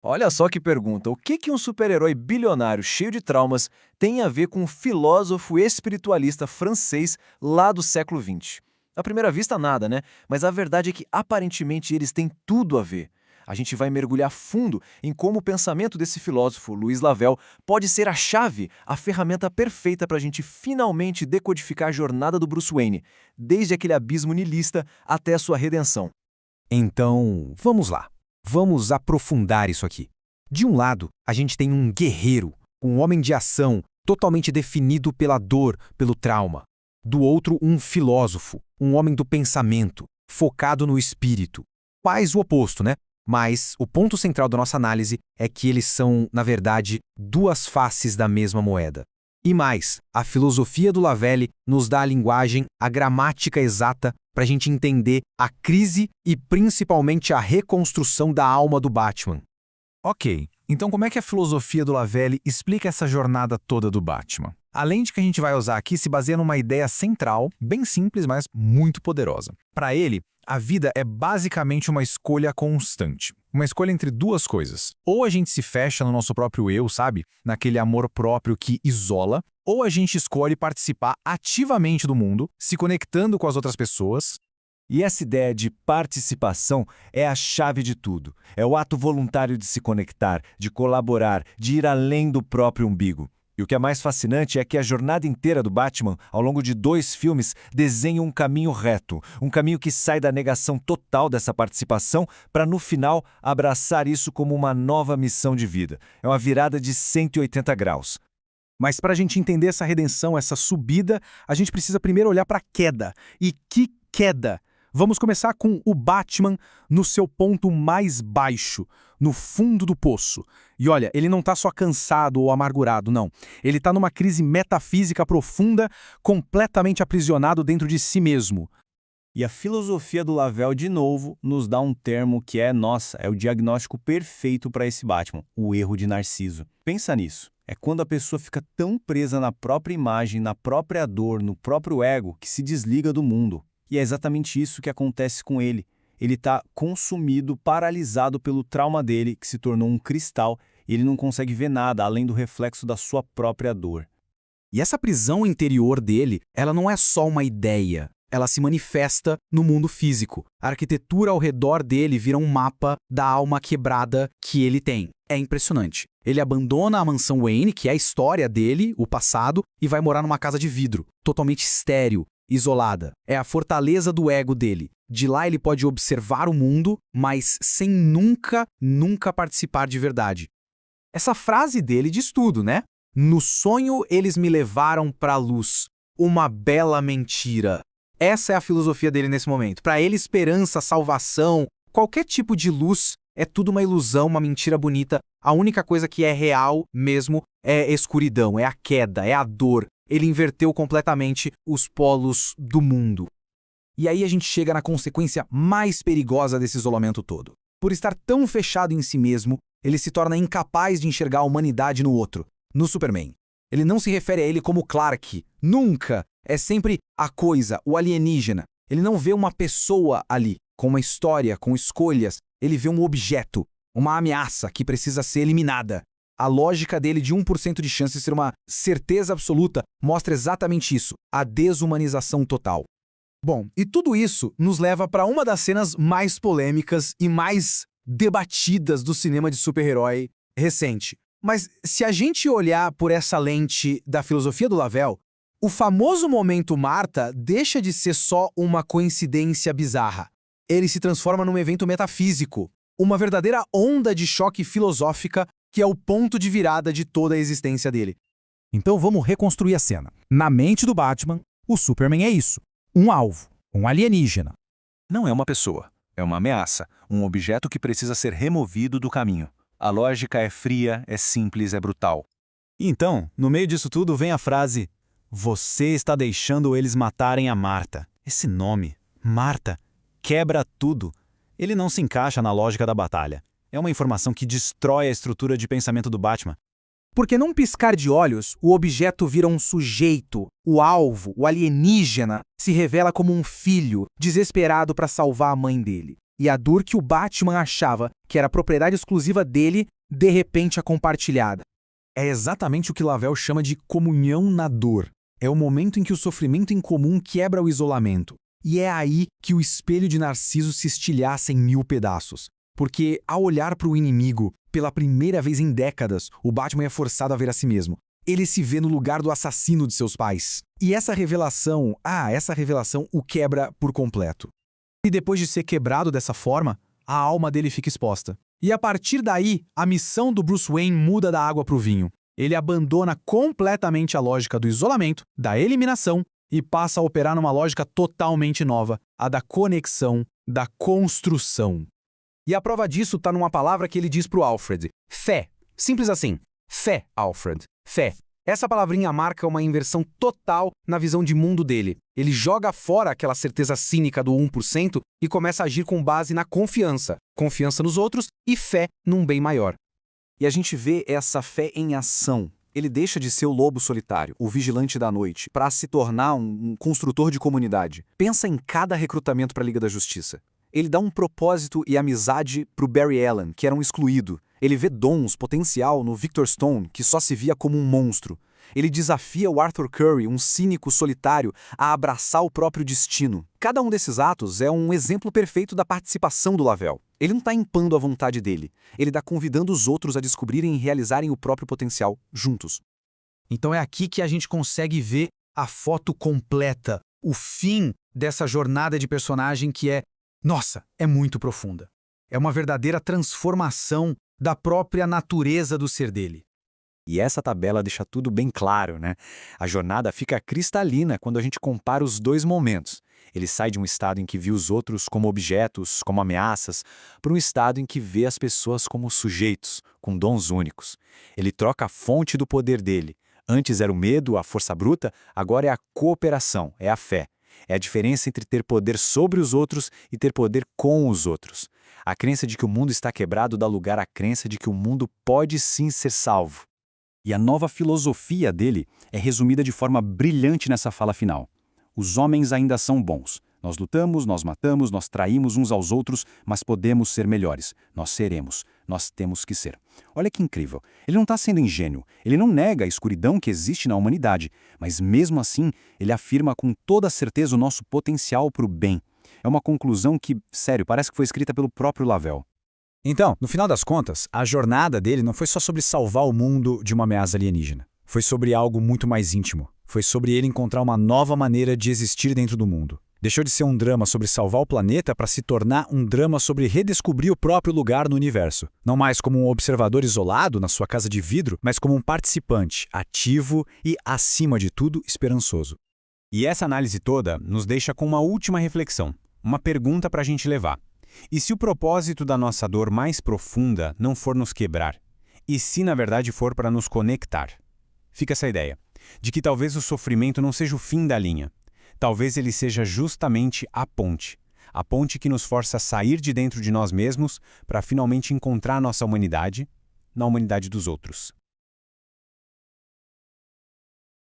Olha só que pergunta: o que um super-herói bilionário cheio de traumas tem a ver com um filósofo espiritualista francês lá do século XX? À primeira vista, nada, né? Mas a verdade é que aparentemente eles têm tudo a ver. A gente vai mergulhar fundo em como o pensamento desse filósofo, Louis Lavelle, pode ser a chave, a ferramenta perfeita para a gente finalmente decodificar a jornada do Bruce Wayne, desde aquele abismo niilista até a sua redenção. Então, vamos lá. Vamos aprofundar isso aqui. De um lado, a gente tem um guerreiro, um homem de ação, totalmente definido pela dor, pelo trauma. Do outro, um filósofo, um homem do pensamento, focado no espírito. Quase o oposto, né? Mas o ponto central da nossa análise é que eles são, na verdade, duas faces da mesma moeda. E mais, a filosofia do Lavelle nos dá a linguagem, a gramática exata para a gente entender a crise e principalmente a reconstrução da alma do Batman. Ok, então como é que a filosofia do Lavelle explica essa jornada toda do Batman? Além de que a gente vai usar aqui se baseia numa ideia central, bem simples, mas muito poderosa. Para ele, a vida é basicamente uma escolha constante. Uma escolha entre duas coisas. Ou a gente se fecha no nosso próprio eu, sabe? Naquele amor próprio que isola. Ou a gente escolhe participar ativamente do mundo, se conectando com as outras pessoas. E essa ideia de participação é a chave de tudo. É o ato voluntário de se conectar, de colaborar, de ir além do próprio umbigo. E o que é mais fascinante é que a jornada inteira do Batman, ao longo de 2 filmes, desenha um caminho reto, um caminho que sai da negação total dessa participação para, no final, abraçar isso como uma nova missão de vida. É uma virada de 180 graus. Mas para a gente entender essa redenção, essa subida, a gente precisa primeiro olhar para a queda. E que queda! Vamos começar com o Batman no seu ponto mais baixo, no fundo do poço. E olha, ele não está só cansado ou amargurado, não. Ele está numa crise metafísica profunda, completamente aprisionado dentro de si mesmo. E a filosofia do Lavelle, de novo, nos dá um termo que é o diagnóstico perfeito para esse Batman, o erro de Narciso. Pensa nisso. É quando a pessoa fica tão presa na própria imagem, na própria dor, no próprio ego, que se desliga do mundo. E é exatamente isso que acontece com ele. Ele está consumido, paralisado pelo trauma dele, que se tornou um cristal, e ele não consegue ver nada além do reflexo da sua própria dor. E essa prisão interior dele, ela não é só uma ideia. Ela se manifesta no mundo físico. A arquitetura ao redor dele vira um mapa da alma quebrada que ele tem. É impressionante. Ele abandona a mansão Wayne, que é a história dele, o passado, e vai morar numa casa de vidro, totalmente estéril, isolada. É a fortaleza do ego dele. De lá ele pode observar o mundo, mas sem nunca participar de verdade. Essa frase dele diz tudo, né? No sonho eles me levaram para a luz. Uma bela mentira. Essa é a filosofia dele nesse momento. Para ele, esperança, salvação, qualquer tipo de luz é tudo uma ilusão, uma mentira bonita. A única coisa que é real mesmo é escuridão, é a queda, é a dor. Ele inverteu completamente os polos do mundo. E aí a gente chega na consequência mais perigosa desse isolamento todo. Por estar tão fechado em si mesmo, ele se torna incapaz de enxergar a humanidade no outro, no Superman. Ele não se refere a ele como Clark, nunca. É sempre a coisa, o alienígena. Ele não vê uma pessoa ali, com uma história, com escolhas. Ele vê um objeto, uma ameaça que precisa ser eliminada. A lógica dele de 1% de chance de ser uma certeza absoluta mostra exatamente isso, a desumanização total. Bom, e tudo isso nos leva para uma das cenas mais polêmicas e mais debatidas do cinema de super-herói recente. Mas se a gente olhar por essa lente da filosofia do Lavelle, o famoso momento Marta deixa de ser só uma coincidência bizarra. Ele se transforma num evento metafísico, uma verdadeira onda de choque filosófica que é o ponto de virada de toda a existência dele. Então vamos reconstruir a cena. Na mente do Batman, o Superman é isso. Um alvo, um alienígena. Não é uma pessoa, é uma ameaça, um objeto que precisa ser removido do caminho. A lógica é fria, é simples, é brutal. E então, no meio disso tudo vem a frase: "Você está deixando eles matarem a Marta." Esse nome, Marta, quebra tudo. Ele não se encaixa na lógica da batalha. É uma informação que destrói a estrutura de pensamento do Batman. Porque num piscar de olhos, o objeto vira um sujeito, o alvo, o alienígena, se revela como um filho, desesperado para salvar a mãe dele. e a dor que o Batman achava que era propriedade exclusiva dele, de repente é compartilhada. É exatamente o que Lavelle chama de comunhão na dor. É o momento em que o sofrimento em comum quebra o isolamento. E é aí que o espelho de Narciso se estilhaça em 1000 pedaços. Porque, ao olhar para o inimigo, pela primeira vez em décadas, o Batman é forçado a ver a si mesmo. Ele se vê no lugar do assassino de seus pais. E essa revelação o quebra por completo. E depois de ser quebrado dessa forma, a alma dele fica exposta. E a partir daí, a missão do Bruce Wayne muda da água para o vinho. Ele abandona completamente a lógica do isolamento, da eliminação, e passa a operar numa lógica totalmente nova, a da conexão, da construção. E a prova disso está numa palavra que ele diz para o Alfred: fé. Simples assim. Fé, Alfred. Fé. Essa palavrinha marca uma inversão total na visão de mundo dele. Ele joga fora aquela certeza cínica do 1% e começa a agir com base na confiança. Confiança nos outros e fé num bem maior. E a gente vê essa fé em ação. Ele deixa de ser o lobo solitário, o vigilante da noite, para se tornar um construtor de comunidade. Pensa em cada recrutamento para a Liga da Justiça. Ele dá um propósito e amizade para o Barry Allen, que era um excluído. Ele vê dons, potencial no Victor Stone, que só se via como um monstro. Ele desafia o Arthur Curry, um cínico solitário, a abraçar o próprio destino. Cada um desses atos é um exemplo perfeito da participação do Lavelle. Ele não está impondo a vontade dele. Ele está convidando os outros a descobrirem e realizarem o próprio potencial juntos. Então é aqui que a gente consegue ver a foto completa, o fim dessa jornada de personagem que é muito profunda. É uma verdadeira transformação da própria natureza do ser dele. E essa tabela deixa tudo bem claro, né? A jornada fica cristalina quando a gente compara os dois momentos. Ele sai de um estado em que vê os outros como objetos, como ameaças, para um estado em que vê as pessoas como sujeitos, com dons únicos. Ele troca a fonte do poder dele. Antes era o medo, a força bruta, agora é a cooperação, é a fé. É a diferença entre ter poder sobre os outros e ter poder com os outros. A crença de que o mundo está quebrado dá lugar à crença de que o mundo pode sim ser salvo. E a nova filosofia dele é resumida de forma brilhante nessa fala final. Os homens ainda são bons. Nós lutamos, nós matamos, nós traímos uns aos outros, mas podemos ser melhores. Nós seremos. Nós temos que ser. Olha que incrível. Ele não está sendo ingênuo. Ele não nega a escuridão que existe na humanidade. Mas mesmo assim, ele afirma com toda certeza o nosso potencial para o bem. É uma conclusão que, sério, parece que foi escrita pelo próprio Lavelle. Então, no final das contas, a jornada dele não foi só sobre salvar o mundo de uma ameaça alienígena. Foi sobre algo muito mais íntimo. Foi sobre ele encontrar uma nova maneira de existir dentro do mundo. Deixou de ser um drama sobre salvar o planeta para se tornar um drama sobre redescobrir o próprio lugar no universo. Não mais como um observador isolado na sua casa de vidro, mas como um participante, ativo e, acima de tudo, esperançoso. E essa análise toda nos deixa com uma última reflexão, uma pergunta para a gente levar. E se o propósito da nossa dor mais profunda não for nos quebrar? E se, na verdade, for para nos conectar? Fica essa ideia, de que talvez o sofrimento não seja o fim da linha. Talvez ele seja justamente a ponte que nos força a sair de dentro de nós mesmos para finalmente encontrar nossa humanidade na humanidade dos outros.